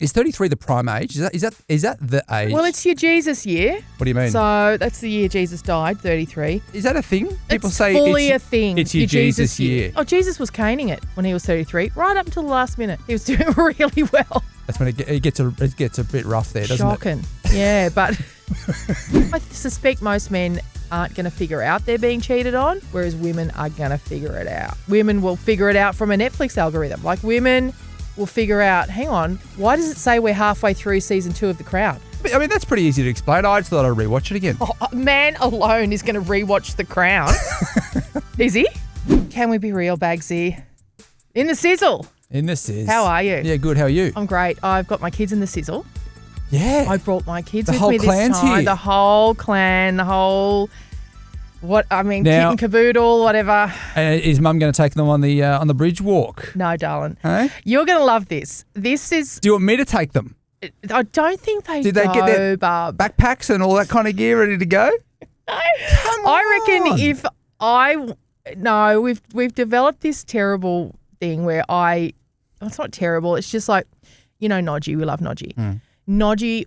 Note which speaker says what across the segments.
Speaker 1: Is 33 the prime age? Is that the age?
Speaker 2: Well, it's your Jesus year.
Speaker 1: What do you mean?
Speaker 2: So that's the year Jesus died, 33.
Speaker 1: Is that a thing? People
Speaker 2: It's
Speaker 1: say
Speaker 2: fully a thing.
Speaker 1: It's your Jesus year.
Speaker 2: Oh, Jesus was caning it when he was 33, right up until the last minute. He was doing really well.
Speaker 1: That's when it gets a bit rough there, doesn't
Speaker 2: Shocking.
Speaker 1: it?
Speaker 2: Yeah, but I suspect most men aren't going to figure out they're being cheated on, whereas women are going to figure it out. Women will figure it out from a Netflix algorithm. Like women will figure out, hang on, why does it say we're halfway through season 2 of The Crown?
Speaker 1: I mean, that's pretty easy to explain. I just thought I'd rewatch it again.
Speaker 2: Oh, a man alone is going to rewatch The Crown. Is he? Can we be real, Bagsy? In the sizzle.
Speaker 1: In the sizz.
Speaker 2: How are you?
Speaker 1: Yeah, good. How are you?
Speaker 2: I'm great. I've got my kids in the sizzle.
Speaker 1: Yeah.
Speaker 2: I brought my kids
Speaker 1: The
Speaker 2: with
Speaker 1: whole
Speaker 2: me this
Speaker 1: clan's
Speaker 2: time.
Speaker 1: here.
Speaker 2: The whole clan, the whole, kit
Speaker 1: Now-
Speaker 2: and caboodle, whatever.
Speaker 1: And is Mum going to take them on the bridge walk?
Speaker 2: No, darling.
Speaker 1: Hey?
Speaker 2: You're going to love this. This is,
Speaker 1: Do you want me to take them?
Speaker 2: I don't think they
Speaker 1: Did they
Speaker 2: go,
Speaker 1: get their
Speaker 2: Barb.
Speaker 1: backpacks and all that kind of gear ready to go?
Speaker 2: I reckon
Speaker 1: on.
Speaker 2: if we've developed this terrible thing where it's not terrible, it's just like, Nodgy, we love Nodgy. Nodgy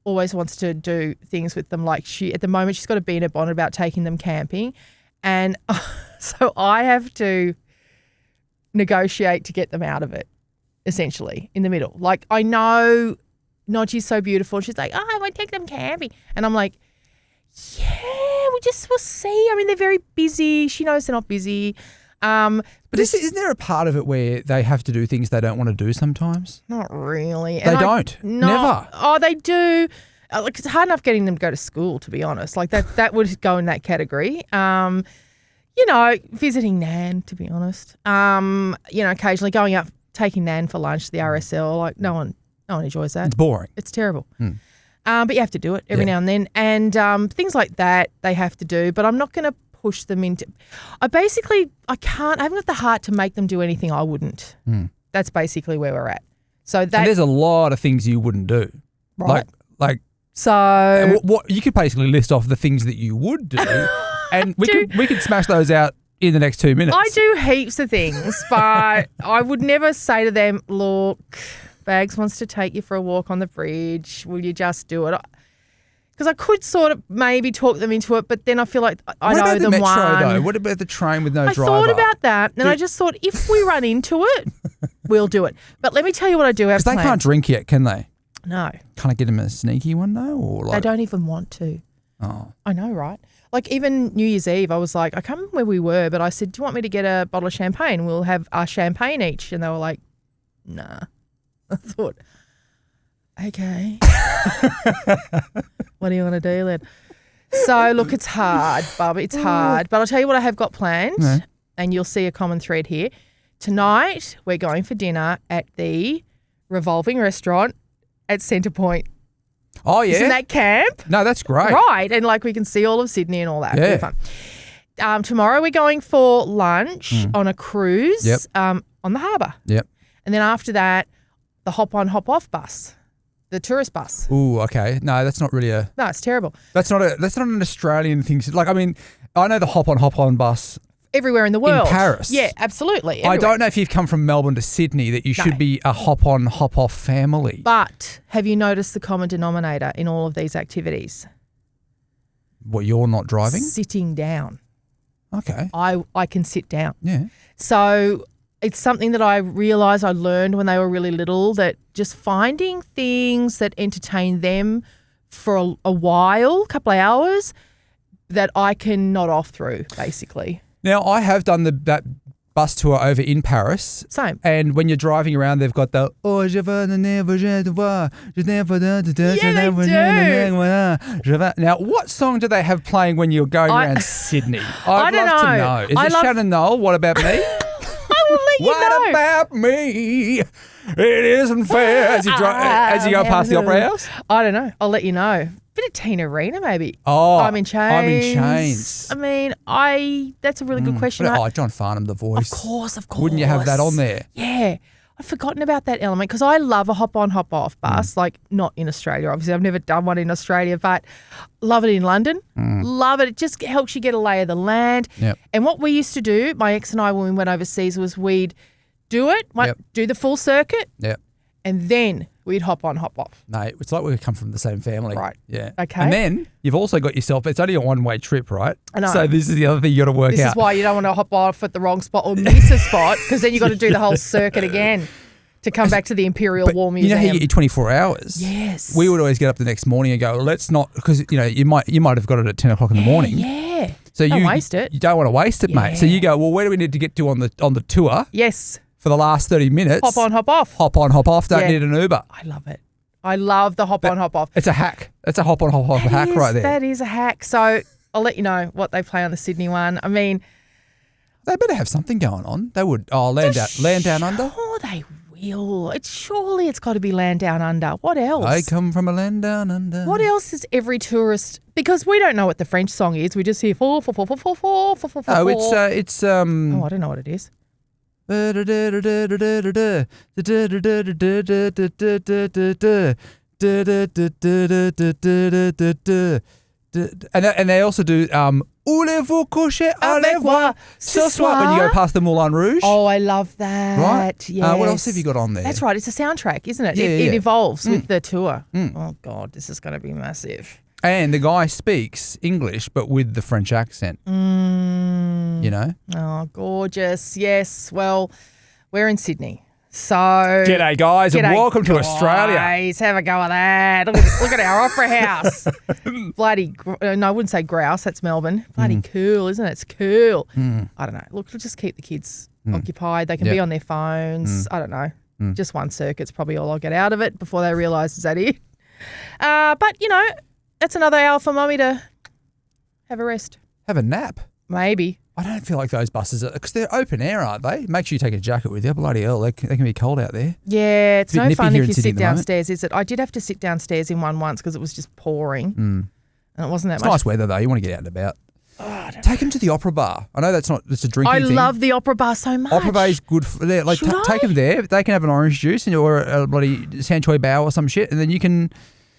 Speaker 2: always wants to do things with them. Like at the moment, she's got a bee in her bonnet about taking them camping. And so I have to negotiate to get them out of it, essentially, in the middle. Like I know Nodgy's so beautiful. She's like, I want to take them camping. And I'm like, yeah, we'll see. I mean, they're very busy. She knows they're not busy.
Speaker 1: But isn't there a part of it where they have to do things they don't want to do sometimes?
Speaker 2: Not really.
Speaker 1: They don't?
Speaker 2: No.
Speaker 1: Never?
Speaker 2: Oh, they do. Like it's hard enough getting them to go to school, to be honest. Like that would go in that category. Visiting Nan, to be honest. Occasionally going out, taking Nan for lunch to the RSL. Like no one enjoys that.
Speaker 1: It's boring.
Speaker 2: It's terrible. But you have to do it every now and then. And things like that they have to do. But I'm not going to push them into. I haven't got the heart to make them do anything I wouldn't. That's basically where we're at. So
Speaker 1: And there's a lot of things you wouldn't do.
Speaker 2: Right.
Speaker 1: Like
Speaker 2: So
Speaker 1: what you could basically list off the things that you would do, and we could smash those out in the next 2 minutes.
Speaker 2: I do heaps of things, but I would never say to them, look, Bags wants to take you for a walk on the bridge. Will you just do it? Because I could sort of maybe talk them into it, but then I feel like I know them.
Speaker 1: What about the metro, though?
Speaker 2: one.
Speaker 1: What about the train with no driver?
Speaker 2: I thought about that, and I just thought if we run into it, we'll do it. But let me tell you what I do have
Speaker 1: Because they
Speaker 2: planned.
Speaker 1: can't drink yet, can they?
Speaker 2: No.
Speaker 1: Can't I get them a sneaky one, though? Or
Speaker 2: They
Speaker 1: like,
Speaker 2: don't even want to.
Speaker 1: Oh.
Speaker 2: I know, right? Like even New Year's Eve, I was like, I can't remember where we were, but I said, do you want me to get a bottle of champagne? We'll have our champagne each. And they were like, nah. I thought, okay. What do you want to do then? So, look, it's hard, Bubba. It's hard. But I'll tell you what I have got planned, and you'll see a common thread here. Tonight, we're going for dinner at the revolving restaurant at Centre Point.
Speaker 1: Oh, yeah?
Speaker 2: Isn't that camp?
Speaker 1: No, that's great.
Speaker 2: Right. And we can see all of Sydney and all that.
Speaker 1: Yeah.
Speaker 2: It'll be fun. Tomorrow we're going for lunch on a cruise on the harbour.
Speaker 1: Yep.
Speaker 2: And then after that, the hop-on, hop-off bus, the tourist bus.
Speaker 1: Ooh, okay. No, that's not really a...
Speaker 2: No, it's terrible.
Speaker 1: That's not an Australian thing. Like, I mean, I know the hop-on bus...
Speaker 2: Everywhere in the world.
Speaker 1: In Paris.
Speaker 2: Yeah, absolutely. Everywhere.
Speaker 1: I don't know if you've come from Melbourne to Sydney that you should be a hop-on, hop-off family.
Speaker 2: But have you noticed the common denominator in all of these activities?
Speaker 1: What, you're not driving?
Speaker 2: Sitting down.
Speaker 1: Okay.
Speaker 2: I can sit down.
Speaker 1: Yeah.
Speaker 2: So it's something that I realised I learned when they were really little, that just finding things that entertain them for a while, a couple of hours, that I can nod off through, basically.
Speaker 1: Now, I have done that bus tour over in Paris.
Speaker 2: Same.
Speaker 1: And when you're driving around, they've got the oh, je veux never je te vois, je never Now, what song do they have playing when you're going around Sydney? I'd love to know. Is it Shannon Noel? What about me?
Speaker 2: I will let you know.
Speaker 1: What about me? It isn't fair. As you go past the Opera House?
Speaker 2: I don't know. I'll let you know. Bit of Tina Arena, maybe.
Speaker 1: Oh,
Speaker 2: I'm in Chains.
Speaker 1: I'm in Chains.
Speaker 2: I mean, that's a really good question.
Speaker 1: John Farnham, The Voice.
Speaker 2: Of course.
Speaker 1: Wouldn't you have that on there?
Speaker 2: Yeah. I've forgotten about that element because I love a hop-on, hop-off bus, like not in Australia, obviously. I've never done one in Australia, but love it in London. Love it. It just helps you get a lay of the land.
Speaker 1: Yep.
Speaker 2: And what we used to do, my ex and I, when we went overseas, was we'd do it, do the full circuit,
Speaker 1: Yep.
Speaker 2: and then We'd hop on, hop off.
Speaker 1: No, it's like we come from the same family.
Speaker 2: Right.
Speaker 1: Yeah.
Speaker 2: Okay.
Speaker 1: And then you've also got yourself, it's only a one-way trip, right?
Speaker 2: I know.
Speaker 1: So this is the other thing you got to work out.
Speaker 2: This is why you don't want to hop off at the wrong spot or miss a spot, because then you got to do the whole circuit again to come back to the Imperial War Museum.
Speaker 1: You know how you get your 24 hours?
Speaker 2: Yes.
Speaker 1: We would always get up the next morning and go, let's not, because you might have got it at 10 o'clock in the morning.
Speaker 2: Yeah.
Speaker 1: So
Speaker 2: don't waste it.
Speaker 1: You don't want to waste it, mate. So you go, well, where do we need to get to on the tour?
Speaker 2: Yes.
Speaker 1: For the last 30 minutes.
Speaker 2: Hop on, hop off.
Speaker 1: Hop on, hop off. Don't need an Uber.
Speaker 2: I love it. I love the hop on, hop off.
Speaker 1: It's a hack. It's a hop on, hop off hack right there.
Speaker 2: That is a hack. So I'll let you know what they play on the Sydney one. I mean,
Speaker 1: they better have something going on. They would. Oh, land down under.
Speaker 2: Oh, they will. Surely it's got to be land down under. What else?
Speaker 1: I come from a land down under.
Speaker 2: What else is every tourist? Because we don't know what the French song is. We just hear four.
Speaker 1: Oh, it's
Speaker 2: Oh, I don't know what it is.
Speaker 1: And they also do Voulez-vous coucher avec moi ce soir when you go past the Moulin Rouge.
Speaker 2: Oh, I love that.
Speaker 1: Right?
Speaker 2: Yes.
Speaker 1: What else have you got on there?
Speaker 2: That's right. It's a soundtrack, isn't it? It evolves with the tour. Oh, God, this is going to be massive.
Speaker 1: And the guy speaks English, but with the French accent. You know?
Speaker 2: Oh, gorgeous. Yes. Well, we're in Sydney. So,
Speaker 1: g'day, guys, and welcome to Australia.
Speaker 2: Guys, have a go at that. Look at our opera house. Bloody, no, I wouldn't say grouse. That's Melbourne. Bloody cool, isn't it? It's cool. I don't know. Look, we'll just keep the kids occupied. They can be on their phones. I don't know. Just one circuit's probably all I'll get out of it before they realise is that it. But, you know, that's another hour for Mummy to have a rest.
Speaker 1: Have a nap.
Speaker 2: Maybe.
Speaker 1: I don't feel like those buses are, because they're open air, aren't they? Make sure you take a jacket with you. Bloody hell, they can be cold out there.
Speaker 2: Yeah, it's no fun if you sit downstairs,
Speaker 1: moment.
Speaker 2: is it? I did have to sit downstairs in one once because it was just pouring. And it wasn't that much.
Speaker 1: It's nice weather, though. You want to get out and about.
Speaker 2: Oh,
Speaker 1: take them to the opera bar. I know it's a drinking thing.
Speaker 2: I love the opera bar so much.
Speaker 1: Opera bar is good. Take them there. They can have an orange juice or a bloody Sanchoy Bao or some shit, and then you can...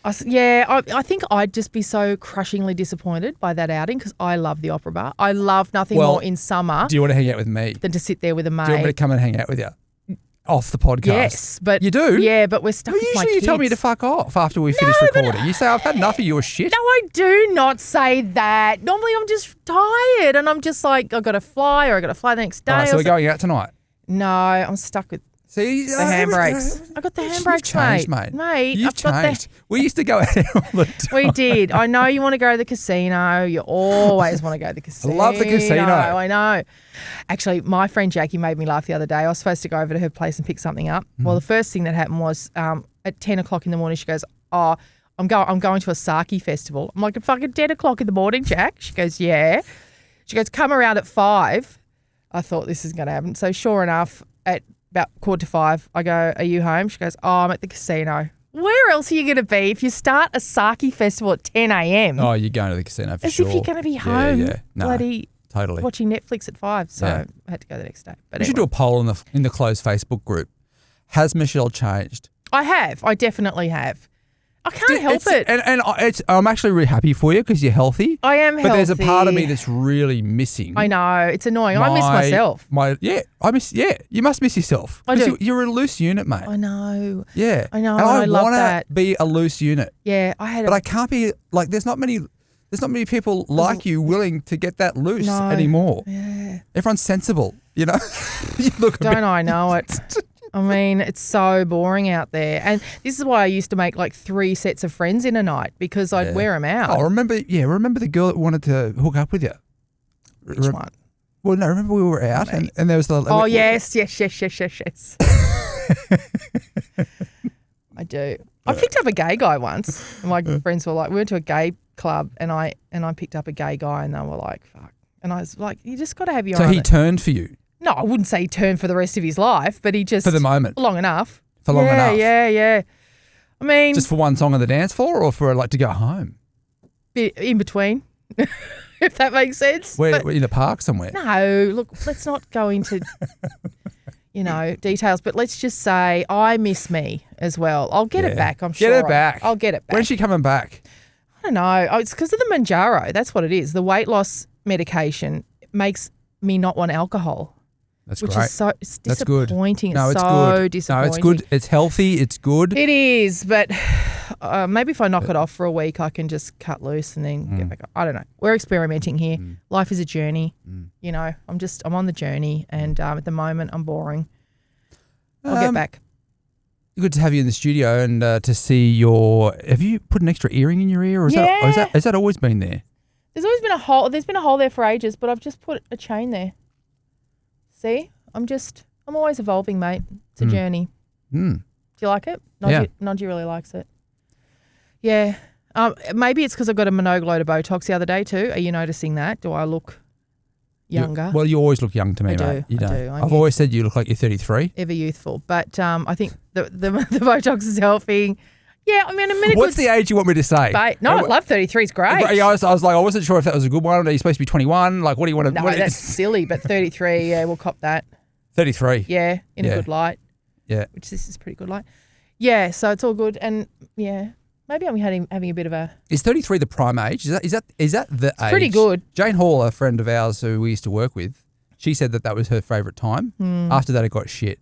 Speaker 2: I think I'd just be so crushingly disappointed by that outing because I love the opera bar. I love nothing more in summer.
Speaker 1: Do you want to hang out with me?
Speaker 2: Than to sit there with a mate.
Speaker 1: Do you want me to come and hang out with you? Off the podcast?
Speaker 2: Yes, but...
Speaker 1: You do?
Speaker 2: Yeah, but we're stuck with my kids.
Speaker 1: Usually you tell me to fuck off after we finish recording. You say, I've had enough of your shit.
Speaker 2: No, I do not say that. Normally I'm just tired and I'm just like, I've got to fly or I've got to fly the next day.
Speaker 1: Right, so we're going out tonight?
Speaker 2: No, I'm stuck with...
Speaker 1: See,
Speaker 2: the handbrakes. I got the handbrakes,
Speaker 1: mate.
Speaker 2: Mate,
Speaker 1: you've changed. We used to go out all the time.
Speaker 2: We did. I know you want to go to the casino. You always want to go to the casino.
Speaker 1: I love the casino.
Speaker 2: I know. Actually, my friend Jackie made me laugh the other day. I was supposed to go over to her place and pick something up. Well, the first thing that happened was at 10 o'clock in the morning, she goes, oh, I'm going to a sake festival. I'm like, at fucking 10 o'clock in the morning, Jack? She goes, yeah. She goes, come around at 5. I thought this is going to happen. So sure enough, at about 4:45, I go, are you home? She goes, oh, I'm at the casino. Where else are you going to be if you start a sake festival at 10 a.m?
Speaker 1: Oh, you're going to the casino for
Speaker 2: As
Speaker 1: sure.
Speaker 2: if you're going to be home.
Speaker 1: Yeah. No,
Speaker 2: bloody
Speaker 1: totally.
Speaker 2: Watching Netflix at 5. So I had to go the next day. But
Speaker 1: we should do a poll in the closed Facebook group. Has Michelle changed?
Speaker 2: I have. I definitely have. I can't help it.
Speaker 1: And I'm actually really happy for you because you're healthy.
Speaker 2: I am healthy.
Speaker 1: But there's a part of me that's really missing.
Speaker 2: I know. It's annoying. I miss myself.
Speaker 1: You must miss yourself.
Speaker 2: I do.
Speaker 1: You're a loose unit, mate.
Speaker 2: I know.
Speaker 1: Yeah.
Speaker 2: I know.
Speaker 1: And I
Speaker 2: love
Speaker 1: want
Speaker 2: that.
Speaker 1: to be a loose unit.
Speaker 2: Yeah.
Speaker 1: But I can't be, like, there's not many people like you willing to get that loose anymore.
Speaker 2: Yeah.
Speaker 1: Everyone's sensible, you know? You look
Speaker 2: Don't I know it? I mean, it's so boring out there. And this is why I used to make like 3 sets of friends in a night because I'd wear them out.
Speaker 1: Oh, remember the girl that wanted to hook up with you?
Speaker 2: Which one?
Speaker 1: Well, no, remember we were out and there was the...
Speaker 2: Oh, yes. I do. I picked up a gay guy once. And my friends were like, we went to a gay club and I picked up a gay guy and they were like, fuck. And I was like, you just got to have your own.
Speaker 1: So he turned for you?
Speaker 2: No, I wouldn't say he turned for the rest of his life, but he just...
Speaker 1: For the moment?
Speaker 2: Long enough.
Speaker 1: For long enough?
Speaker 2: Yeah. I mean...
Speaker 1: Just for one song on the dance floor or for like to go home?
Speaker 2: In between, if that makes sense.
Speaker 1: Where in the park somewhere?
Speaker 2: No, look, let's not go into, details, but let's just say I miss me as well. I'll get it back, I'm sure.
Speaker 1: Get it back.
Speaker 2: I'll get it back.
Speaker 1: When's she coming back?
Speaker 2: I don't know. Oh, it's because of the Manjaro. That's what it is. The weight loss medication makes me not want alcohol.
Speaker 1: That's
Speaker 2: which
Speaker 1: great.
Speaker 2: is so it's
Speaker 1: That's good.
Speaker 2: disappointing.
Speaker 1: No,
Speaker 2: it's
Speaker 1: it's
Speaker 2: so
Speaker 1: good.
Speaker 2: disappointing.
Speaker 1: No, it's good. It's healthy. It's good.
Speaker 2: It is, but maybe if I knock it off for a week, I can just cut loose and then get back up. I don't know. We're experimenting here. Life is a journey. You know, I'm on the journey, and at the moment I'm boring. I'll get back.
Speaker 1: Good to have you in the studio and to see your. Have you put an extra earring in your ear, or has that always been there?
Speaker 2: There's always been a hole. There's been a hole there for ages, but I've just put a chain there. See, I'm always evolving, mate. It's a journey. Do you like it? Nodgy really likes it. Yeah. Maybe it's because I got a monogue load of Botox the other day too. Are you noticing that? Do I look younger?
Speaker 1: Well, you always look young to me,
Speaker 2: I
Speaker 1: mate.
Speaker 2: do.
Speaker 1: You
Speaker 2: I
Speaker 1: don't.
Speaker 2: do.
Speaker 1: I've always said you look like you're 33.
Speaker 2: Ever youthful. But I think the Botox is helping. Yeah, I mean,
Speaker 1: What's the age you want me to say?
Speaker 2: I love 33. It's great.
Speaker 1: Yeah, I was like, I wasn't sure if that was a good one. Are you supposed to be 21? Like, what do you want to?
Speaker 2: No, that's silly. But 33, yeah, we'll cop that.
Speaker 1: 33.
Speaker 2: Yeah, in a good light.
Speaker 1: Yeah.
Speaker 2: Which this is pretty good light. Yeah, so it's all good. And yeah, maybe I'm having a bit of a.
Speaker 1: Is 33 the prime age? Is that the age?
Speaker 2: Pretty good.
Speaker 1: Jane Hall, a friend of ours who we used to work with, she said that was her favourite time. After that, it got shit.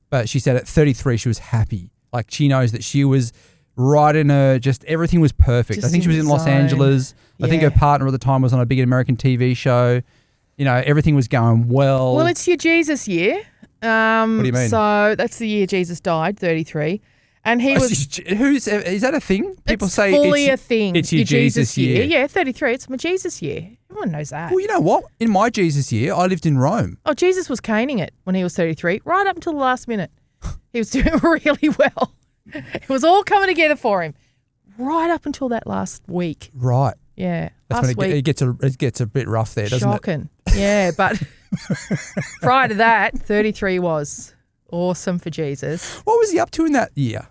Speaker 1: But she said at 33 she was happy. Like she knows that she was right in her, just everything was perfect. I think she was in Los Angeles. Yeah. I think her partner at the time was on a big American TV show. You know, everything was going well.
Speaker 2: Well, it's your Jesus year.
Speaker 1: What do you mean?
Speaker 2: So that's the year Jesus died, 33. And he was...
Speaker 1: Is that a thing? People say
Speaker 2: fully a thing.
Speaker 1: It's your Jesus year.
Speaker 2: Yeah, 33. It's my Jesus year. Everyone knows that.
Speaker 1: Well, you know what? In my Jesus year, I lived in Rome.
Speaker 2: Oh, Jesus was caning it when he was 33, right up until the last minute. He was doing really well. It was all coming together for him right up until that last week.
Speaker 1: Right.
Speaker 2: Yeah.
Speaker 1: That's when it gets a bit rough there, doesn't it?
Speaker 2: Shocking. Yeah, but prior to that, 33 was awesome for Jesus.
Speaker 1: What was he up to in that year?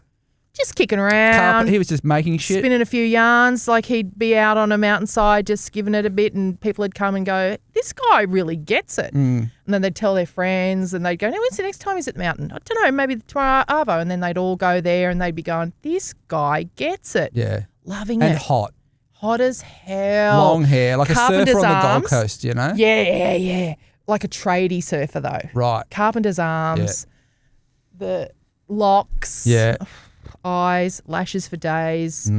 Speaker 2: Just kicking around.
Speaker 1: He was just making shit.
Speaker 2: Spinning a few yarns. Like he'd be out on a mountainside just giving it a bit and people would come and go, this guy really gets it. And then they'd tell their friends and they'd go, no, when's the next time he's at the mountain? I don't know, maybe tomorrow Arvo. And then they'd all go there and they'd be going, this guy gets it.
Speaker 1: Yeah.
Speaker 2: Loving it.
Speaker 1: And hot.
Speaker 2: Hot as hell.
Speaker 1: Long hair, like
Speaker 2: Carpenter's
Speaker 1: a surfer on the
Speaker 2: arms.
Speaker 1: Gold Coast, you know?
Speaker 2: Yeah. Like a tradie surfer though.
Speaker 1: Right.
Speaker 2: Carpenter's arms. Yeah. The locks.
Speaker 1: Yeah.
Speaker 2: Eyes, lashes for days.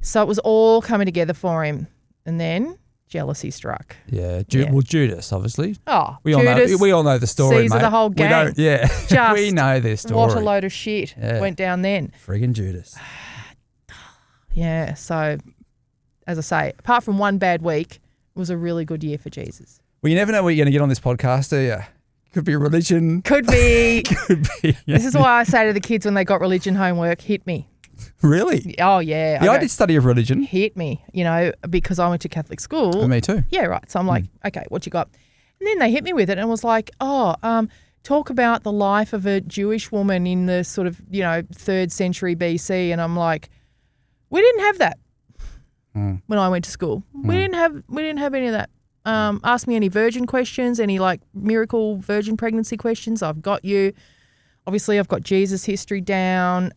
Speaker 2: So it was all coming together for him. And then jealousy struck.
Speaker 1: Yeah. Well, Judas, obviously.
Speaker 2: Oh,
Speaker 1: we
Speaker 2: Judas,
Speaker 1: all know the story,
Speaker 2: Caesar,
Speaker 1: mate.
Speaker 2: the whole gang.
Speaker 1: Just we know this story.
Speaker 2: What a load of shit went down then.
Speaker 1: Friggin' Judas.
Speaker 2: Yeah. So, as I say, apart from one bad week, it was a really good year for Jesus.
Speaker 1: Well, you never know what you're going to get on this podcast, do you? Could be religion.
Speaker 2: Could be.
Speaker 1: Could be. Yeah.
Speaker 2: This is why I say to the kids when they got religion homework, hit me.
Speaker 1: Really?
Speaker 2: Oh, yeah.
Speaker 1: Yeah, I did study of religion.
Speaker 2: Hit me, because I went to Catholic school.
Speaker 1: And me too.
Speaker 2: Yeah, right. So I'm like, okay, what you got? And then they hit me with it and was like, talk about the life of a Jewish woman in the sort of, 3rd century BC. And I'm like, we didn't have that when I went to school. We didn't have any of that. Ask me any virgin questions, any like miracle virgin pregnancy questions. I've got you. Obviously, I've got Jesus history down.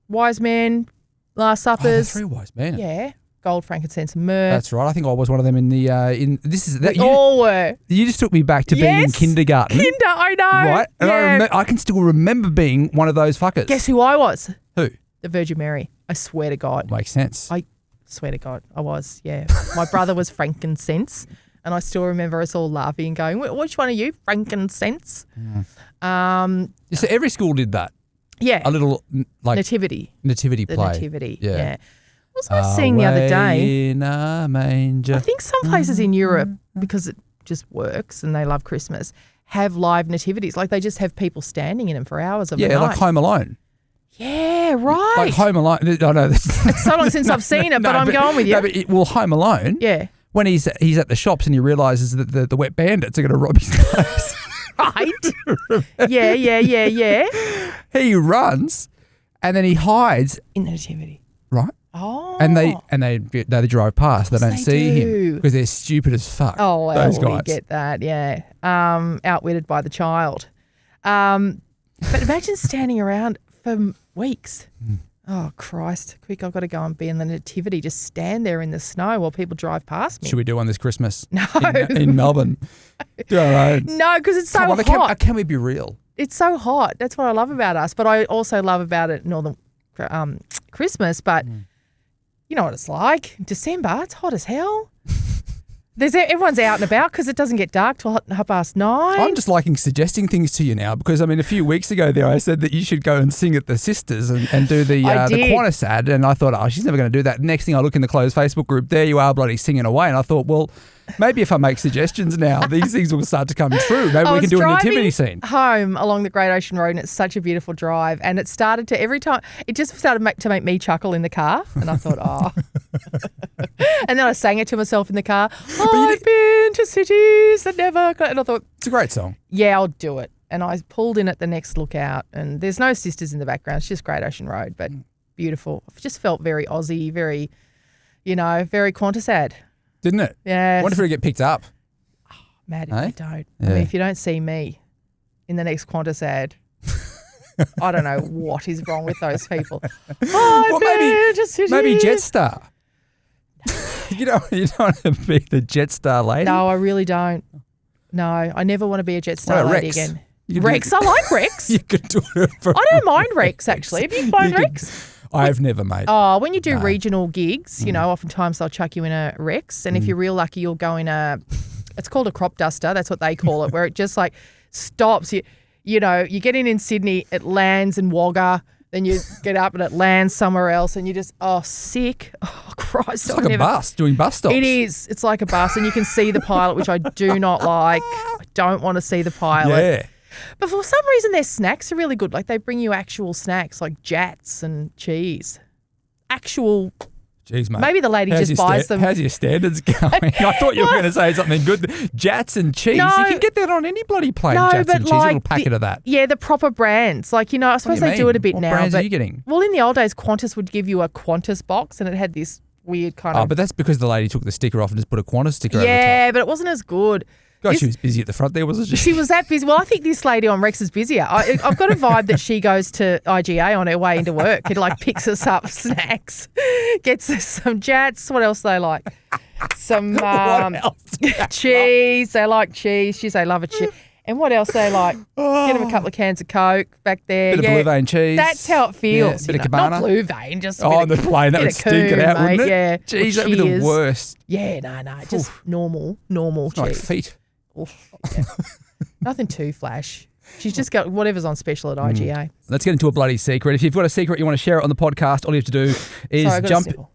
Speaker 2: Wise men, Last Suppers.
Speaker 1: 3 wise men.
Speaker 2: Yeah, gold, frankincense, and myrrh.
Speaker 1: That's right. I think I was one of them in the
Speaker 2: all were.
Speaker 1: You just took me back to being in kindergarten.
Speaker 2: I know.
Speaker 1: Right, and I can still remember being one of those fuckers.
Speaker 2: Guess who I was?
Speaker 1: Who?
Speaker 2: The Virgin Mary. I swear to God.
Speaker 1: Makes sense.
Speaker 2: I swear to God, I was. Yeah, my brother was frankincense. And I still remember us all laughing and going, which one are you? Frankincense?
Speaker 1: So every school did that.
Speaker 2: Yeah.
Speaker 1: A little like
Speaker 2: nativity
Speaker 1: play.
Speaker 2: The nativity. Yeah. What was I
Speaker 1: seeing
Speaker 2: the other day?
Speaker 1: In a manger.
Speaker 2: I think some places in Europe, because it just works and they love Christmas, have live nativities. Like they just have people standing in them for hours of the night.
Speaker 1: Yeah, like Home Alone.
Speaker 2: Yeah, right.
Speaker 1: Like Home Alone. I know.
Speaker 2: It's so long since I've seen it, but I'm going with you.
Speaker 1: No, but Home Alone.
Speaker 2: Yeah.
Speaker 1: When he's at the shops and he realises that the wet bandits are going to rob his place.
Speaker 2: Right. Yeah.
Speaker 1: He runs and then he hides
Speaker 2: in the nativity.
Speaker 1: Right.
Speaker 2: Oh.
Speaker 1: And they drive past. They don't see him because they're stupid as fuck.
Speaker 2: Oh, well,
Speaker 1: those guys.
Speaker 2: We get that. Yeah. Outwitted by the child. But imagine standing around for weeks. Oh, Christ. Quick, I've got to go and be in the nativity. Just stand there in the snow while people drive past me.
Speaker 1: Should we do one this Christmas?
Speaker 2: No.
Speaker 1: In Melbourne. Do our own.
Speaker 2: No, because it's so
Speaker 1: Come on,
Speaker 2: hot.
Speaker 1: can we be real?
Speaker 2: It's so hot. That's what I love about us. But I also love about it Northern Christmas. But you know what it's like. December, it's hot as hell. Everyone's out and about because it doesn't get dark till 9:30.
Speaker 1: I'm just liking suggesting things to you now because, I mean, a few weeks ago there I said that you should go and sing at the Sisters and do the Qantas ad, and I thought, oh, she's never going to do that. Next thing I look in the closed Facebook group, there you are bloody singing away, and I thought, well, maybe if I make suggestions now, these things will start to come true. Maybe we can do a nativity scene.
Speaker 2: Home along the Great Ocean Road, and it's such a beautiful drive, and it started to it just started to make me chuckle in the car, and I thought, oh. And then I sang it to myself in the car. I've been to cities that never. And I thought,
Speaker 1: it's a great song.
Speaker 2: Yeah, I'll do it. And I pulled in at the next lookout, and there's no Sisters in the background. It's just Great Ocean Road, but beautiful. It just felt very Aussie, very, very Qantas ad.
Speaker 1: Didn't it?
Speaker 2: Yeah.
Speaker 1: I wonder if it'll get picked up.
Speaker 2: Oh, mad if you don't.
Speaker 1: Yeah.
Speaker 2: I mean, if you don't see me in the next Qantas ad, I don't know what is wrong with those people.
Speaker 1: Well, maybe Jetstar. You don't want to be the Jetstar lady?
Speaker 2: No, I really don't. No, I never want to be a Jetstar lady
Speaker 1: Rex?
Speaker 2: again. Rex, I like Rex.
Speaker 1: You could do it for
Speaker 2: I don't mind Rex, actually. Have you flown Rex?
Speaker 1: I've never, mate.
Speaker 2: Oh, when you do regional gigs, oftentimes they'll chuck you in a Rex, and if you're real lucky, you'll go in it's called a crop duster. That's what they call it, where it just like stops. You get in Sydney, it lands in Wagga, then you get up and it lands somewhere else, and you just, sick. Oh, Christ.
Speaker 1: It's like a bus, doing bus stops.
Speaker 2: It is. It's like a bus, and you can see the pilot, which I do not like. I don't want to see the pilot.
Speaker 1: Yeah.
Speaker 2: But for some reason, their snacks are really good. Like they bring you actual snacks like jats and cheese. Actual.
Speaker 1: Jeez, mate.
Speaker 2: Maybe the lady just buys them.
Speaker 1: How's your standards going? I thought you were going to say something good. Jats and cheese.
Speaker 2: No,
Speaker 1: you can get that on any bloody plane.
Speaker 2: No,
Speaker 1: Jats
Speaker 2: but
Speaker 1: and cheese,
Speaker 2: like
Speaker 1: a little packet of that.
Speaker 2: Yeah, the proper brands. Like, I suppose they do it a bit now.
Speaker 1: What brands
Speaker 2: but,
Speaker 1: are you getting?
Speaker 2: Well, in the old days, Qantas would give you a Qantas box, and it had this weird kind of.
Speaker 1: Oh, but that's because the lady took the sticker off and just put a Qantas sticker over the top.
Speaker 2: Yeah, but it wasn't as good.
Speaker 1: God, she was busy at the front there, wasn't she?
Speaker 2: She was that busy. Well, I think this lady on Rex is busier. I've got a vibe that she goes to IGA on her way into work. It like picks us up snacks, gets us some jats. What else do they like? Some cheese. They like cheese. They love a cheese. And what else they like? Get them a couple of cans of Coke back there.
Speaker 1: Bit of blue vein cheese.
Speaker 2: That's how it feels.
Speaker 1: Yeah, bit of cabana.
Speaker 2: Not blue vein, just
Speaker 1: on the plane. That would stink it out, wouldn't it?
Speaker 2: Yeah.
Speaker 1: Jeez, that would be the worst.
Speaker 2: Yeah, no. Just normal cheese.
Speaker 1: Like feet.
Speaker 2: Yeah. Nothing too flash. She's just got whatever's on special at IGA.
Speaker 1: Let's get into a bloody secret. If you've got a secret you want to share it on the podcast, all you have to do is
Speaker 2: Sorry, I got
Speaker 1: jump.
Speaker 2: A sniffle.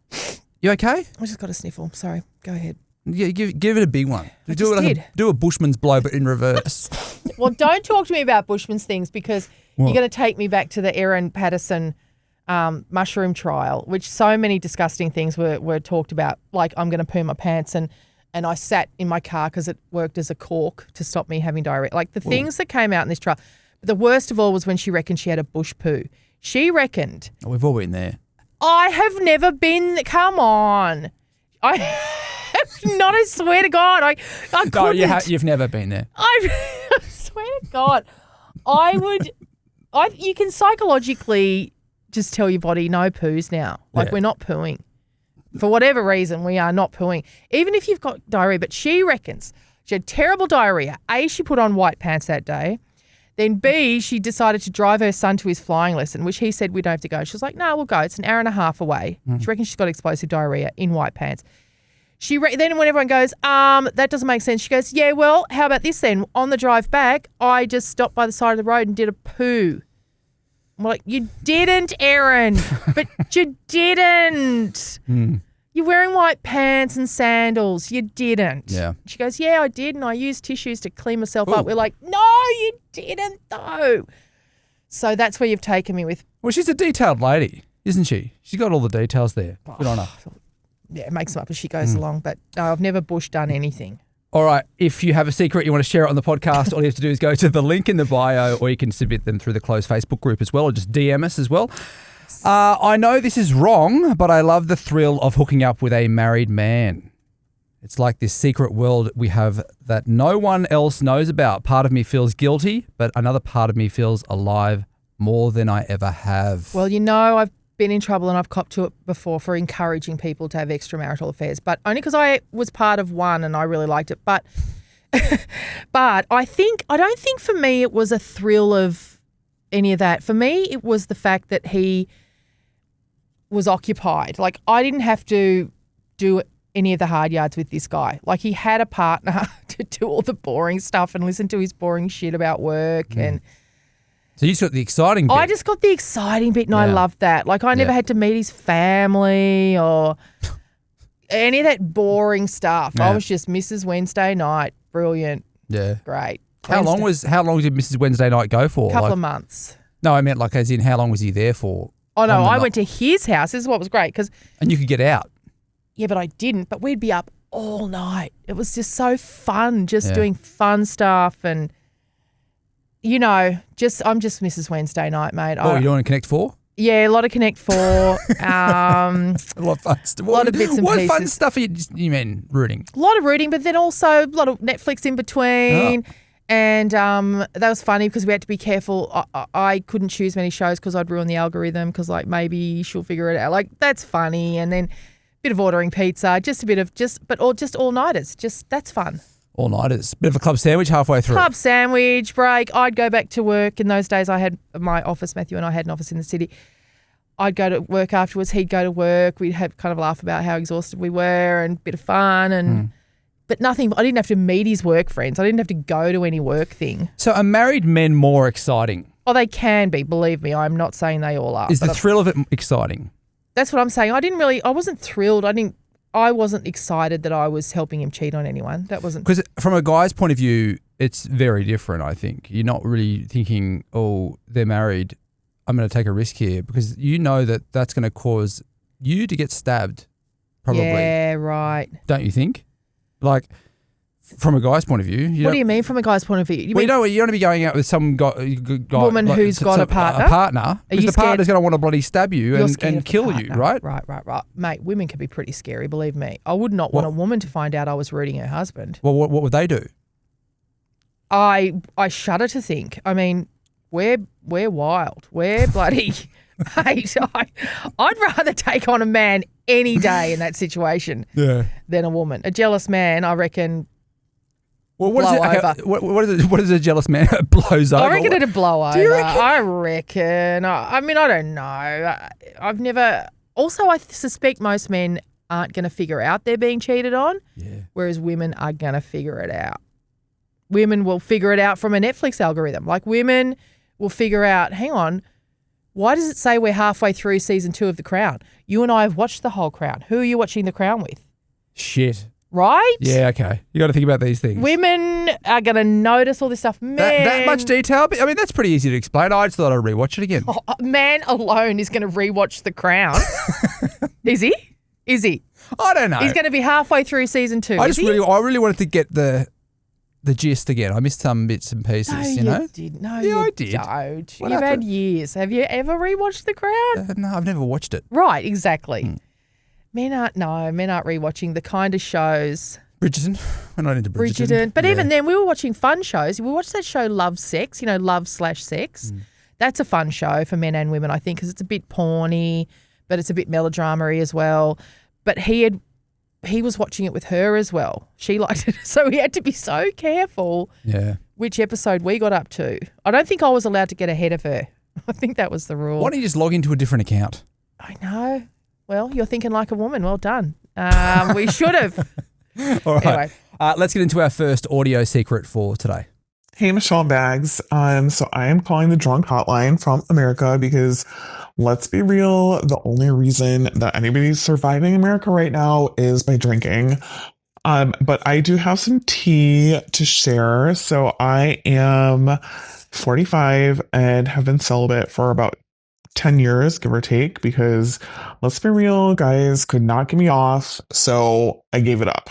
Speaker 1: You okay?
Speaker 2: I just got a sniffle. Sorry. Go ahead.
Speaker 1: Yeah, give it a big one.
Speaker 2: Did.
Speaker 1: Do a Bushman's blow, but in reverse.
Speaker 2: Well, don't talk to me about Bushman's things because you're going to take me back to the Erin Patterson mushroom trial, which so many disgusting things were talked about. Like I'm going to poo my pants and I sat in my car because it worked as a cork to stop me having diarrhea. Like the things that came out in this trial. But the worst of all was when she reckoned she had a bush poo. She reckoned.
Speaker 1: Oh, we've all been there.
Speaker 2: I have never been. Come on. I have not. I swear to God. I couldn't.
Speaker 1: No, you've never been there.
Speaker 2: I swear to God. You can psychologically just tell your body no poos now. Like we're not pooing. For whatever reason, we are not pooing. Even if you've got diarrhea. But she reckons she had terrible diarrhea. A, she put on white pants that day. Then B, she decided to drive her son to his flying lesson, which he said we don't have to go. She was like, no, we'll go. It's an hour and a half away. She reckons she's got explosive diarrhea in white pants. Then when everyone goes, that doesn't make sense, she goes, yeah, well, how about this then? On the drive back, I just stopped by the side of the road and did a poo. I'm like, you didn't, Erin. But you didn't. You're wearing white pants and sandals. You didn't.
Speaker 1: Yeah.
Speaker 2: She goes, yeah, I did, and I used tissues to clean myself up. We're like, no, you didn't, though. So that's where you've taken me with.
Speaker 1: Well, she's a detailed lady, isn't she? She's got all the details there. Good on her.
Speaker 2: Yeah, it makes them up as she goes along. But no, I've never bush done anything.
Speaker 1: All right. If you have a secret you want to share it on the podcast, all you have to do is go to the link in the bio, or you can submit them through the closed Facebook group as well, or just DM us as well. I know this is wrong, but I love the thrill of hooking up with a married man. It's like this secret world we have that no one else knows about. Part of me feels guilty, but another part of me feels alive more than I ever have.
Speaker 2: Well, I've been in trouble and I've copped to it before for encouraging people to have extramarital affairs, but only because I was part of one and I really liked it. But but I don't think for me it was a thrill of any of that. For me, it was the fact that he was occupied. Like, I didn't have to do any of the hard yards with this guy. Like, he had a partner to do all the boring stuff and listen to his boring shit about work. And
Speaker 1: so you just got the exciting bit.
Speaker 2: I just got the exciting bit, and I loved that. Like, I never had to meet his family or any of that boring stuff. I was just Mrs. Wednesday night. Brilliant. Yeah. Great.
Speaker 1: How long did Mrs. Wednesday night go for?
Speaker 2: Couple of months.
Speaker 1: No, I meant like as in how long was he there for?
Speaker 2: Oh, no, I went to his house. This is what was great.
Speaker 1: And you could get out. Yeah,
Speaker 2: but I didn't. But we'd be up all night. It was just so fun, just doing fun stuff and, you know, I'm just Mrs. Wednesday night, mate.
Speaker 1: Oh, you doing Connect 4?
Speaker 2: Yeah, a lot of Connect 4. A
Speaker 1: lot of fun stuff.
Speaker 2: A lot of bits and pieces.
Speaker 1: What fun stuff are you mean rooting?
Speaker 2: A lot of rooting, but then also a lot of Netflix in between. Oh. And that was funny because we had to be careful. I couldn't choose many shows because I'd ruin the algorithm because, like, maybe she'll figure it out. Like, that's funny. And then a bit of ordering pizza, just a bit of just all-nighters. That's fun.
Speaker 1: All-nighters. Bit of a club sandwich halfway through.
Speaker 2: Club sandwich, break. I'd go back to work. In those days, I had my office. Matthew and I had an office in the city. I'd go to work afterwards. He'd go to work. We'd have kind of laugh about how exhausted we were and a bit of fun and but nothing. I didn't have to meet his work friends. I didn't have to go to any work thing.
Speaker 1: So are married men more exciting?
Speaker 2: Oh, they can be. Believe me, I'm not saying they all are.
Speaker 1: Is the thrill of it exciting?
Speaker 2: That's what I'm saying. I wasn't thrilled. I wasn't excited that I was helping him cheat on anyone. That wasn't.
Speaker 1: Because from a guy's point of view, it's very different, I think. You're not really thinking, oh, they're married, I'm going to take a risk here, because you know that that's going to cause you to get stabbed, probably.
Speaker 2: Yeah, right.
Speaker 1: Don't you think? Like, from a guy's point of view.
Speaker 2: What do you mean from a guy's point of view?
Speaker 1: You don't want to be going out with some guy
Speaker 2: woman like, who's got a partner?
Speaker 1: A partner. Because the partner's going to want to bloody stab you and kill you, right?
Speaker 2: Right. Mate, women can be pretty scary, believe me. I would not want a woman to find out I was rooting her husband.
Speaker 1: Well, what would they do?
Speaker 2: I shudder to think. I mean, we're wild. We're bloody... Mate, I'd rather take on a man any day in that situation than a woman. A jealous man, I reckon...
Speaker 1: Well, what is a jealous man blows over?
Speaker 2: I reckon it'd blow over.
Speaker 1: Do you reckon?
Speaker 2: I reckon. I mean, I don't know. I've never... Also, I suspect most men aren't going to figure out they're being cheated on, whereas women are going to figure it out. Women will figure it out from a Netflix algorithm. Like, women will figure out, hang on, why does it say we're halfway through season 2 of The Crown? You and I have watched the whole Crown. Who are you watching The Crown with?
Speaker 1: Shit.
Speaker 2: Right?
Speaker 1: Yeah, okay. You got to think about these things.
Speaker 2: Women are going to notice all this stuff. Man,
Speaker 1: that much detail? I mean, that's pretty easy to explain. I just thought I'd rewatch it again.
Speaker 2: Man alone is going to rewatch The Crown. Is he?
Speaker 1: I don't know.
Speaker 2: He's going to be halfway through season 2.
Speaker 1: I really wanted to get the gist again. I missed some bits and pieces, you know?
Speaker 2: Did. No,
Speaker 1: yeah, I
Speaker 2: did. Don't.
Speaker 1: What
Speaker 2: You've
Speaker 1: happened?
Speaker 2: had years. Have you ever rewatched The Crown?
Speaker 1: No, I've never watched it.
Speaker 2: Right, exactly. Men aren't rewatching the kind of shows.
Speaker 1: Bridgerton. We're not into Bridgerton.
Speaker 2: But even then, we were watching fun shows. We watched that show Love, Sex, Love/Sex. That's a fun show for men and women, I think, because it's a bit porny, but it's a bit melodrama-y as well. But he was watching it with her as well. She liked it. So we had to be so careful which episode we got up to. I don't think I was allowed to get ahead of her. I think that was the rule.
Speaker 1: Why don't you just log into a different account?
Speaker 2: I know. Well, you're thinking like a woman. Well done. We should have.
Speaker 1: All right.
Speaker 2: Anyway.
Speaker 1: Let's get into our first audio secret for today.
Speaker 3: Hey, Michelle Bags. So I am calling the drunk hotline from America because let's be real, the only reason that anybody's surviving America right now is by drinking. But I do have some tea to share. So I am 45 and have been celibate for about 10 years, give or take, because let's be real, guys could not get me off. So I gave it up.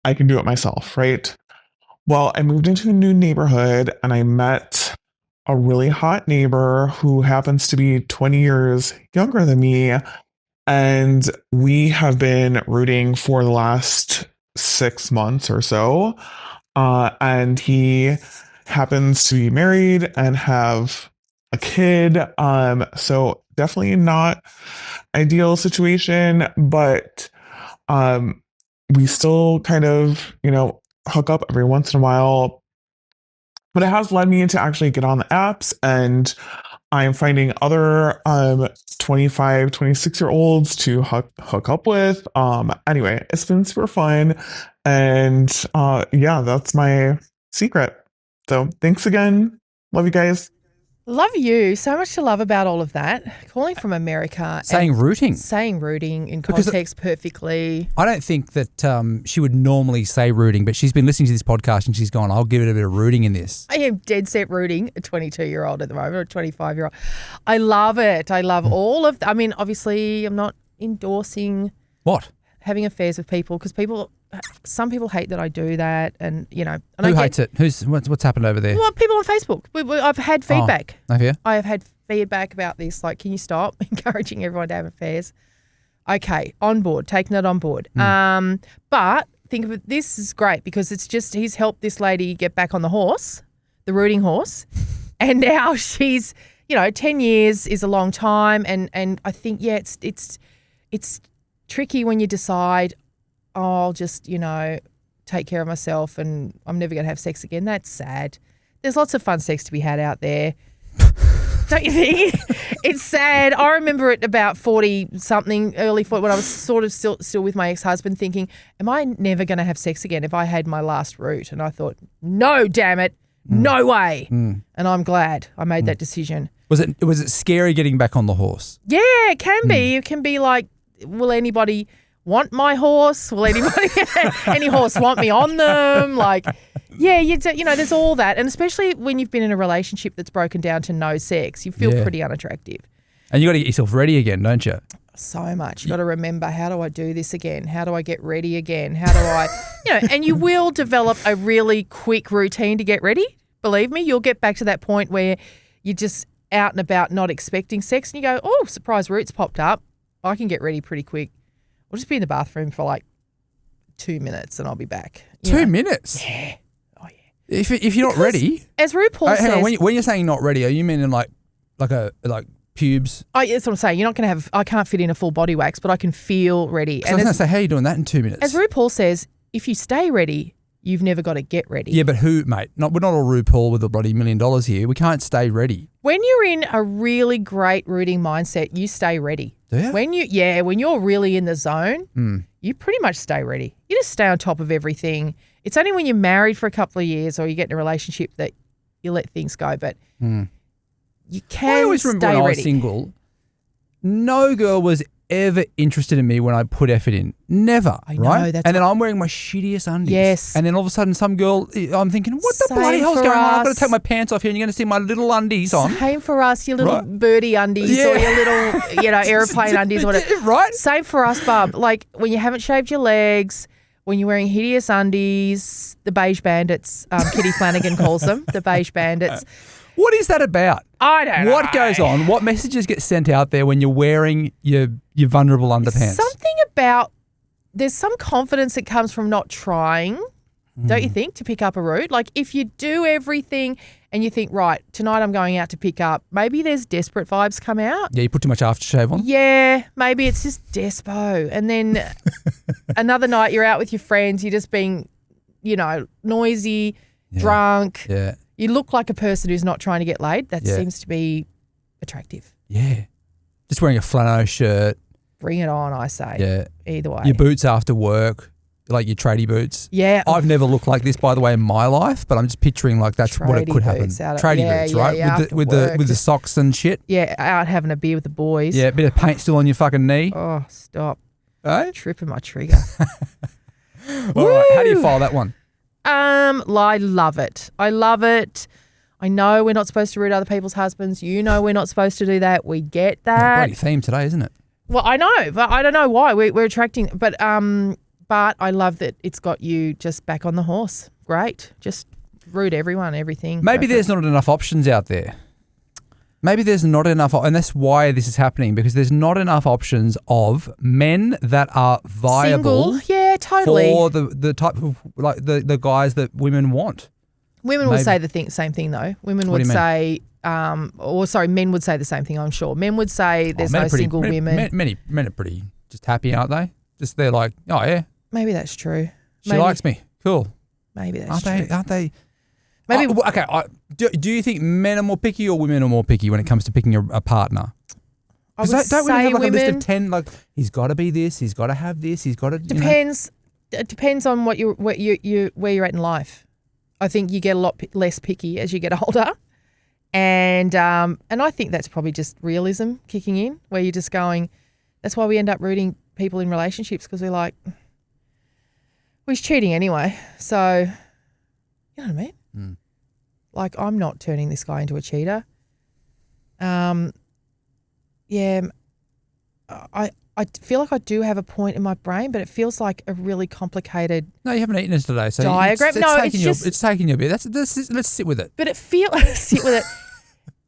Speaker 3: I can do it myself, right? Well, I moved into a new neighborhood and I met a really hot neighbor who happens to be 20 years younger than me. And we have been rooting for the last 6 months or so. And he happens to be married and have a kid. So definitely not ideal situation, but we still kind of, hook up every once in a while. But it has led me to actually get on the apps, and I'm finding other 25, 26-year-olds to hook up with. Anyway, it's been super fun. And yeah, that's my secret. So thanks again. Love you guys.
Speaker 2: Love you. So much to love about all of that. Calling from America.
Speaker 1: Saying rooting.
Speaker 2: Saying rooting in context perfectly.
Speaker 1: I don't think that she would normally say rooting, but she's been listening to this podcast and she's gone, I'll give it a bit of rooting in this.
Speaker 2: I am dead set rooting a 22-year-old at the moment, or a 25-year-old. I love it. I love all of I mean, obviously, I'm not endorsing
Speaker 1: What?
Speaker 2: having affairs with people, because some people hate that I do that, and
Speaker 1: Who hates it? What's happened over there?
Speaker 2: Well, people on Facebook. I've had feedback.
Speaker 1: Oh, yeah?
Speaker 2: I have had feedback about this. Like, can you stop encouraging everyone to have affairs? Okay, on board, taking it on board. But think of it. This is great because he's helped this lady get back on the horse, the rooting horse, and now she's 10 years is a long time, and I think it's tricky when you decide, I'll just, take care of myself and I'm never going to have sex again. That's sad. There's lots of fun sex to be had out there. Don't you think? It's sad. I remember it about 40-something, early 40, when I was sort of still with my ex-husband, thinking, am I never going to have sex again if I had my last root? And I thought, no, damn it. No way. And I'm glad I made that decision.
Speaker 1: Was it scary getting back on the horse?
Speaker 2: Yeah, it can be. It can be like, will anybody want my horse? Will any horse want me on them? Like, yeah, there's all that. And especially when you've been in a relationship that's broken down to no sex, you feel pretty unattractive.
Speaker 1: And you got to get yourself ready again, don't you?
Speaker 2: So much. You got to remember, how do I do this again? How do I get ready again? How do I, and you will develop a really quick routine to get ready. Believe me, you'll get back to that point where you're just out and about not expecting sex and you go, oh, surprise, roots popped up. I can get ready pretty quick. I'll just be in the bathroom for like 2 minutes and I'll be back.
Speaker 1: 2 minutes?
Speaker 2: Yeah. Oh, yeah.
Speaker 1: If you're not ready.
Speaker 2: As RuPaul says.
Speaker 1: Hang on, when you're saying not ready, are you meaning like pubes?
Speaker 2: Oh, that's what I'm saying. You're not going to have, I can't fit in a full body wax, but I can feel ready.
Speaker 1: And I was going to say, how are you doing that in 2 minutes?
Speaker 2: As RuPaul says, if you stay ready, you've never got to get ready.
Speaker 1: Yeah, but who, mate? We're not all RuPaul with a bloody $1 million here. We can't stay ready.
Speaker 2: When you're in a really great rooting mindset, you stay ready.
Speaker 1: Do you?
Speaker 2: When you're really in the zone, you pretty much stay ready. You just stay on top of everything. It's only when you're married for a couple of years or you get in a relationship that you let things go. But you can
Speaker 1: I always remember when I was single, no girl was ever interested in me when I put effort in. Never.
Speaker 2: I know,
Speaker 1: right?
Speaker 2: that's
Speaker 1: and then I'm wearing my shittiest undies.
Speaker 2: Yes.
Speaker 1: And then all of a sudden some girl, I'm thinking, what the
Speaker 2: Same
Speaker 1: bloody hell's
Speaker 2: for
Speaker 1: going on? I've got
Speaker 2: us.
Speaker 1: to take my pants off here and you're going to see my little undies on.
Speaker 2: Same for us, your little birdie undies or your little, airplane undies or whatever.
Speaker 1: Right?
Speaker 2: Same for us, bub. Like when you haven't shaved your legs, when you're wearing hideous undies, the beige bandits, Kitty Flanagan calls them, the beige bandits.
Speaker 1: What is that about?
Speaker 2: I don't know.
Speaker 1: What goes on? What messages get sent out there when you're wearing your vulnerable underpants?
Speaker 2: Something about, there's some confidence that comes from not trying, don't you think, to pick up a root? Like if you do everything and you think, right, tonight I'm going out to pick up, maybe there's desperate vibes come out.
Speaker 1: Yeah, you put too much aftershave on?
Speaker 2: Yeah, maybe it's just despo. And then another night you're out with your friends, you're just being, noisy, drunk.
Speaker 1: Yeah.
Speaker 2: You look like a person who's not trying to get laid. That seems to be attractive.
Speaker 1: Yeah. Just wearing a flannel shirt.
Speaker 2: Bring it on, I say.
Speaker 1: Yeah.
Speaker 2: Either way.
Speaker 1: Your boots after work, like your tradie boots.
Speaker 2: Yeah.
Speaker 1: I've never looked like this, by the way, in my life, but I'm just picturing like that's what it could happen. Tradie boots, right?
Speaker 2: Yeah,
Speaker 1: with the socks and shit.
Speaker 2: Yeah, out having a beer with the boys.
Speaker 1: Yeah, a bit of paint still on your fucking knee.
Speaker 2: Oh, stop.
Speaker 1: Eh?
Speaker 2: Tripping my trigger.
Speaker 1: All right. How do you file that one?
Speaker 2: I love it. I love it. I know we're not supposed to root other people's husbands. You know we're not supposed to do that. We get that.
Speaker 1: Bloody theme today, isn't it?
Speaker 2: Well, I know, but I don't know why we're attracting. But I love that it's got you just back on the horse. Great. Just root everyone, everything.
Speaker 1: Maybe there's not enough options out there. Maybe there's not enough, and that's why this is happening, because there's not enough options of men that are viable.
Speaker 2: Single. Yeah, totally.
Speaker 1: For the type of, like, the guys that women want.
Speaker 2: Women will say the same thing though. Women would say, men would say the same thing, I'm sure. Men would say there's no single women.
Speaker 1: Men are pretty just happy, aren't they? Just they're like, oh, yeah.
Speaker 2: Maybe that's true.
Speaker 1: She likes me. Cool.
Speaker 2: Maybe that's true.
Speaker 1: Aren't they?
Speaker 2: Maybe.
Speaker 1: Okay. Do you think men are more picky or women are more picky when it comes to picking a partner?
Speaker 2: I would
Speaker 1: don't women
Speaker 2: say
Speaker 1: have like
Speaker 2: women,
Speaker 1: a list of 10, like, he's got to be this, he's got to have this, he's got to,
Speaker 2: Depends. It depends on where you're at in life. I think you get a lot less picky as you get older. And I think that's probably just realism kicking in, where you're just going, that's why we end up rooting people in relationships, because we're like, well, he's cheating anyway. So, you know what I mean?
Speaker 1: Mm.
Speaker 2: Like, I'm not turning this guy into a cheater. Yeah, I feel like I do have a point in my brain, but it feels like a really complicated.
Speaker 1: No, you haven't eaten it today, so
Speaker 2: diagram.
Speaker 1: It's taking you a bit. Let's sit with it.
Speaker 2: But sit with it.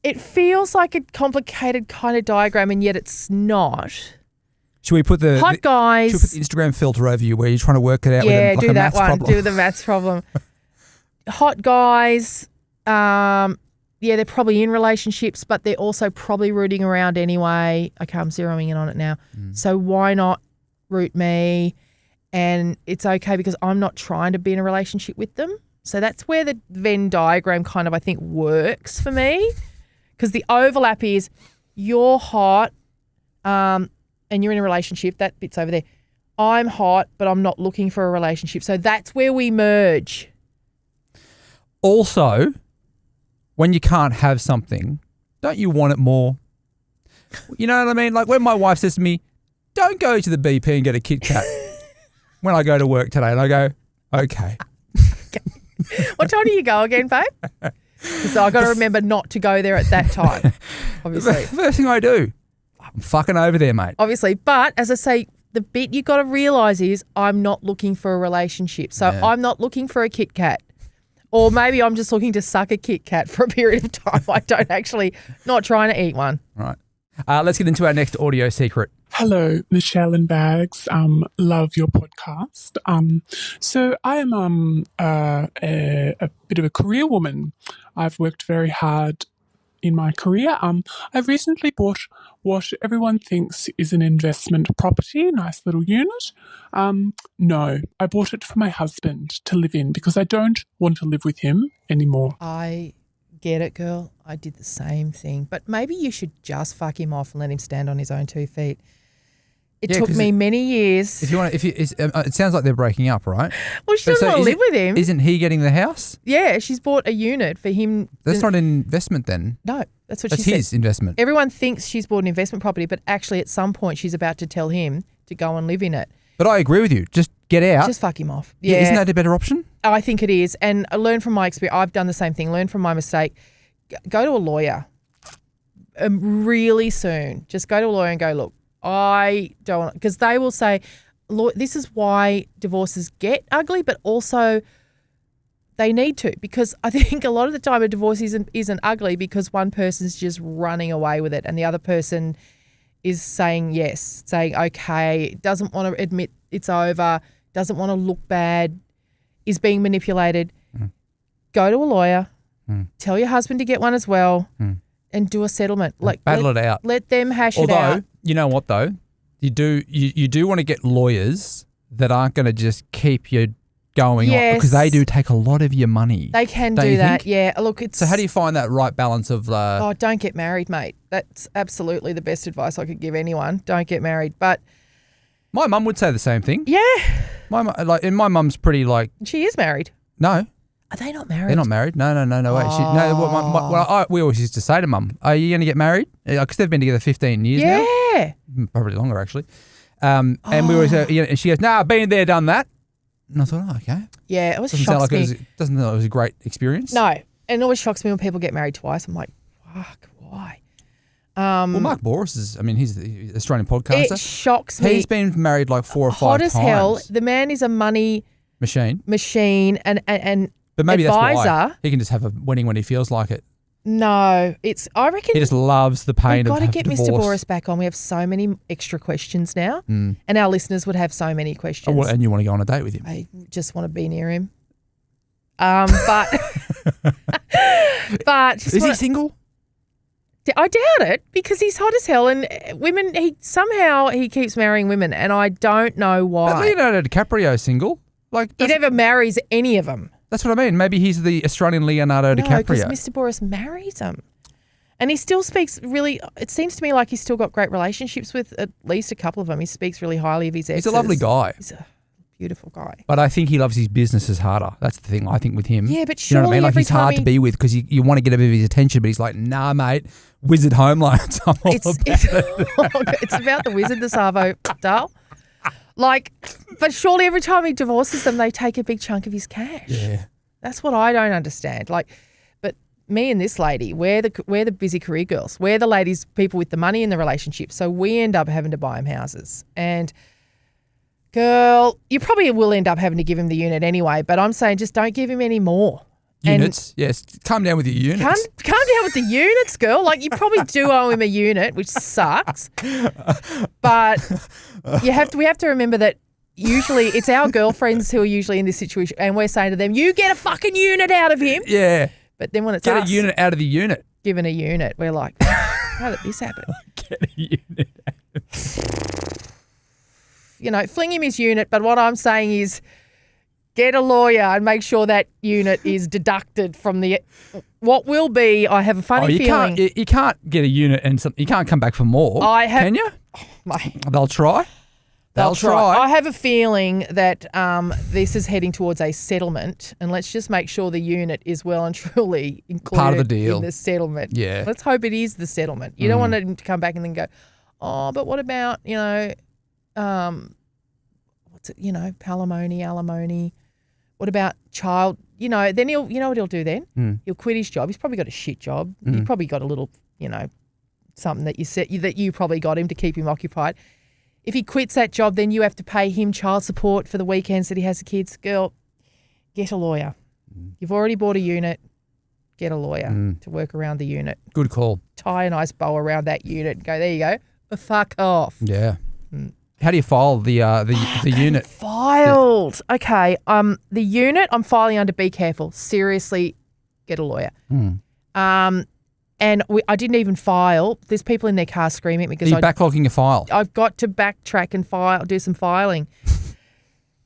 Speaker 2: It feels like a complicated kind of diagram, and yet it's not.
Speaker 1: Should we put the
Speaker 2: hot guys?
Speaker 1: Should we put the Instagram filter over you where you're trying to work it out?
Speaker 2: Yeah,
Speaker 1: with
Speaker 2: do
Speaker 1: a
Speaker 2: that
Speaker 1: maths
Speaker 2: one.
Speaker 1: problem?
Speaker 2: Do the maths problem. Hot guys. Yeah, they're probably in relationships, but they're also probably rooting around anyway. Okay, I'm zeroing in on it now. So why not root me? And it's okay because I'm not trying to be in a relationship with them. So that's where the Venn diagram kind of, I think, works for me, because the overlap is you're hot and you're in a relationship. That bit's over there. I'm hot, but I'm not looking for a relationship. So that's where we merge.
Speaker 1: Also, when you can't have something, don't you want it more? You know what I mean? Like when my wife says to me, don't go to the BP and get a Kit Kat when I go to work today. And I go, okay.
Speaker 2: What time do you go again, babe? So I've got to remember not to go there at that time, obviously.
Speaker 1: First thing I do, I'm fucking over there, mate.
Speaker 2: Obviously. But as I say, the bit you got to realise is I'm not looking for a relationship. So I'm not looking for a Kit Kat. Or maybe I'm just looking to suck a Kit Kat for a period of time. I don't actually, not trying to eat one.
Speaker 1: Right. Let's get into our next audio secret.
Speaker 4: Hello, Michelle and Bags. Love your podcast. So I am a bit of a career woman. I've worked very hard in my career. I've recently bought what everyone thinks is an investment property, nice little unit. No, I bought it for my husband to live in because I don't want to live with him anymore.
Speaker 2: I get it, girl. I did the same thing. But maybe you should just fuck him off and let him stand on his own 2 feet. It took me many years.
Speaker 1: It sounds like they're breaking up, right?
Speaker 2: Well, she doesn't want to live with him.
Speaker 1: Isn't he getting the house?
Speaker 2: Yeah, she's bought a unit for him.
Speaker 1: That's not an investment then.
Speaker 2: No, that's what she said.
Speaker 1: That's his investment.
Speaker 2: Everyone thinks she's bought an investment property, but actually at some point she's about to tell him to go and live in it.
Speaker 1: But I agree with you. Just get out.
Speaker 2: Just fuck him off.
Speaker 1: Yeah. Isn't that a better option?
Speaker 2: I think it is. And I learn from my experience. I've done the same thing. Learn from my mistake. Go to a lawyer really soon. Just go to a lawyer and go, look, I don't want, because they will say, this is why divorces get ugly, but also they need to, because I think a lot of the time a divorce isn't ugly because one person's just running away with it and the other person is saying yes, saying okay, doesn't want to admit it's over, doesn't want to look bad, is being manipulated. Go to a lawyer, tell your husband to get one as well, and do a settlement.
Speaker 1: Battle it out.
Speaker 2: Let them hash it out.
Speaker 1: Although, you know what though? You do want to get lawyers that aren't going to just keep you going on, because they do take a lot of your money.
Speaker 2: They can do that, think? Yeah. Look,
Speaker 1: so how do you find that right balance of?
Speaker 2: Don't get married, mate. That's absolutely the best advice I could give anyone. Don't get married. But
Speaker 1: my mum would say the same thing.
Speaker 2: Yeah.
Speaker 1: My mum's pretty like.
Speaker 2: She is married.
Speaker 1: No.
Speaker 2: Are they not married?
Speaker 1: They're not married. No way. We always used to say to mum, "Are you going to get married?" Because they've been together 15 years now.
Speaker 2: Yeah.
Speaker 1: Probably longer actually. And we always say, and she goes, "No, I've been there, done that." And I thought, oh, okay.
Speaker 2: Yeah, it always
Speaker 1: doesn't
Speaker 2: shocks
Speaker 1: sound like
Speaker 2: me.
Speaker 1: Doesn't sound like it was a great experience.
Speaker 2: No, and it always shocks me when people get married twice. I'm like, fuck, why?
Speaker 1: Well, Mark Boris is. I mean, he's the Australian podcaster.
Speaker 2: It shocks me.
Speaker 1: He's been married like 4 or 5
Speaker 2: times.
Speaker 1: times.
Speaker 2: Hot as hell. The man is a money
Speaker 1: machine
Speaker 2: and
Speaker 1: but maybe
Speaker 2: advisor.
Speaker 1: That's why he can just have a wedding when he feels like it.
Speaker 2: No, I reckon
Speaker 1: he just loves the pain of divorce.
Speaker 2: We've got to get Mr. Boris back on. We have so many extra questions now, and our listeners would have so many questions.
Speaker 1: Oh, well, and you want to go on a date with him?
Speaker 2: I just want to be near him. But
Speaker 1: is he single?
Speaker 2: I doubt it because he's hot as hell and women, he keeps marrying women and I don't know why.
Speaker 1: But Leonardo DiCaprio's single. Like
Speaker 2: He never marries any of them.
Speaker 1: that's what I mean. Maybe he's the Australian Leonardo
Speaker 2: No, because
Speaker 1: DiCaprio.
Speaker 2: Mr. Boris marries them. And he still speaks really, it seems to me like he's still got great relationships with at least a couple of them. He speaks really highly of his exes.
Speaker 1: He's a lovely guy.
Speaker 2: He's a beautiful guy.
Speaker 1: But I think he loves his businesses harder. That's the thing I think with him.
Speaker 2: Yeah, but
Speaker 1: you know what I
Speaker 2: surely
Speaker 1: mean? Like
Speaker 2: every
Speaker 1: he's hard
Speaker 2: time
Speaker 1: to be with because you want to get a bit of his attention, but he's like, nah, mate, Wizard Home Loans. I'm all about it.
Speaker 2: It's about the wizard, the Savo Dale. Like, but surely every time he divorces them, they take a big chunk of his cash.
Speaker 1: Yeah.
Speaker 2: That's what I don't understand. Like, but me and this lady, we're the busy career girls. We're the ladies, people with the money in the relationship. So we end up having to buy him houses. And girl, you probably will end up having to give him the unit anyway. But I'm saying just don't give him any more.
Speaker 1: Units. Yes. Calm down with your units.
Speaker 2: Calm down with the units, girl. Like you probably do owe him a unit, which sucks. But we have to remember that usually it's our girlfriends who are usually in this situation, and we're saying to them, "You get a fucking unit out of him."
Speaker 1: Yeah.
Speaker 2: But then when it's
Speaker 1: Get
Speaker 2: us
Speaker 1: a unit out of the unit.
Speaker 2: given a unit, we're like, "How did this happen?"
Speaker 1: Get a unit
Speaker 2: You know, fling him his unit. But what I'm saying is, get a lawyer and make sure that unit is deducted from the what will be. I have a funny feeling.
Speaker 1: You can't get a unit and you can't come back for more. Can you? They'll try. They'll try.
Speaker 2: I have a feeling that this is heading towards a settlement, and let's just make sure the unit is well and truly included
Speaker 1: Part of the deal.
Speaker 2: in the settlement.
Speaker 1: Yeah.
Speaker 2: Let's hope it is the settlement. You don't want him to come back and then go, oh, but what about, what's it, alimony? What about child? Then you know what he'll do then? He'll quit his job. He's probably got a shit job. He's probably got a little, something that you probably got him to keep him occupied. If he quits that job, then you have to pay him child support for the weekends that he has the kids. Girl, get a lawyer. You've already bought a unit. Get a lawyer to work around the unit.
Speaker 1: Good call.
Speaker 2: Tie a nice bow around that unit and go, there you go. Fuck off.
Speaker 1: Yeah. How do you file the unit?
Speaker 2: Filed. Okay. The unit I'm filing under be careful. Seriously, get a lawyer. And I didn't even file. There's people in their car screaming at me because
Speaker 1: Are you backlogging your file?
Speaker 2: I've got to backtrack and do some filing.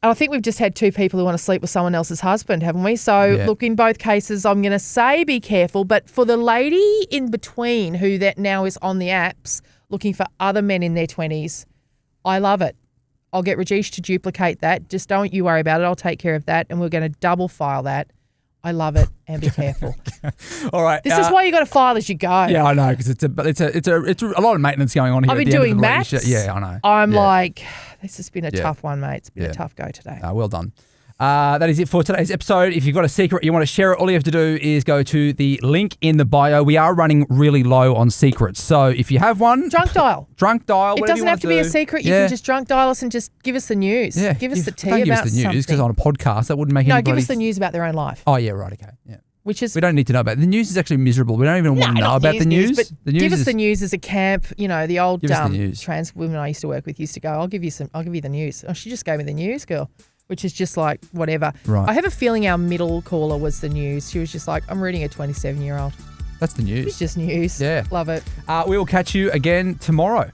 Speaker 2: And I think we've just had two people who want to sleep with someone else's husband, haven't we? So look, in both cases, I'm going to say be careful. But for the lady in between who that now is on the apps looking for other men in their 20s, I love it. I'll get Rajesh to duplicate that. Just don't you worry about it. I'll take care of that. And we're going to double file that. I love it, and be careful.
Speaker 1: All right.
Speaker 2: This is why you got to file as you go.
Speaker 1: Yeah, I know, because it's a lot of maintenance going on here.
Speaker 2: I've been
Speaker 1: at the end of
Speaker 2: doing
Speaker 1: the
Speaker 2: maths.
Speaker 1: relationship. Yeah, I know.
Speaker 2: I'm like, this has been a tough one, mate. It's been a tough go today.
Speaker 1: Well done. That is it for today's episode. If you've got a secret you want to share it, all you have to do is go to the link in the bio. We are running really low on secrets. So if you have one...
Speaker 2: Drunk dial.
Speaker 1: Whatever
Speaker 2: It doesn't
Speaker 1: you
Speaker 2: have to be a secret. You can just drunk dial us and just give us the news.
Speaker 1: Yeah.
Speaker 2: Give us the tea
Speaker 1: don't
Speaker 2: about
Speaker 1: give us the news, because
Speaker 2: something.
Speaker 1: on a podcast, that wouldn't make
Speaker 2: No,
Speaker 1: anybody...
Speaker 2: give us the news about their own life.
Speaker 1: Oh, yeah, right, okay. Yeah.
Speaker 2: Which is...
Speaker 1: We don't need to know about it. The news is actually miserable. We don't even want to know about the news.
Speaker 2: But
Speaker 1: The news
Speaker 2: give us
Speaker 1: is-
Speaker 2: the news as a camp. The old
Speaker 1: Give us the news.
Speaker 2: trans women I used to work with used to go, I'll give you the news. Oh, she just gave me the news, girl. Which is just like, whatever.
Speaker 1: Right.
Speaker 2: I have a feeling our middle caller was the news. She was just like, I'm reading a 27-year-old.
Speaker 1: That's the news.
Speaker 2: It's just news.
Speaker 1: Yeah.
Speaker 2: Love it.
Speaker 1: We will catch you again tomorrow.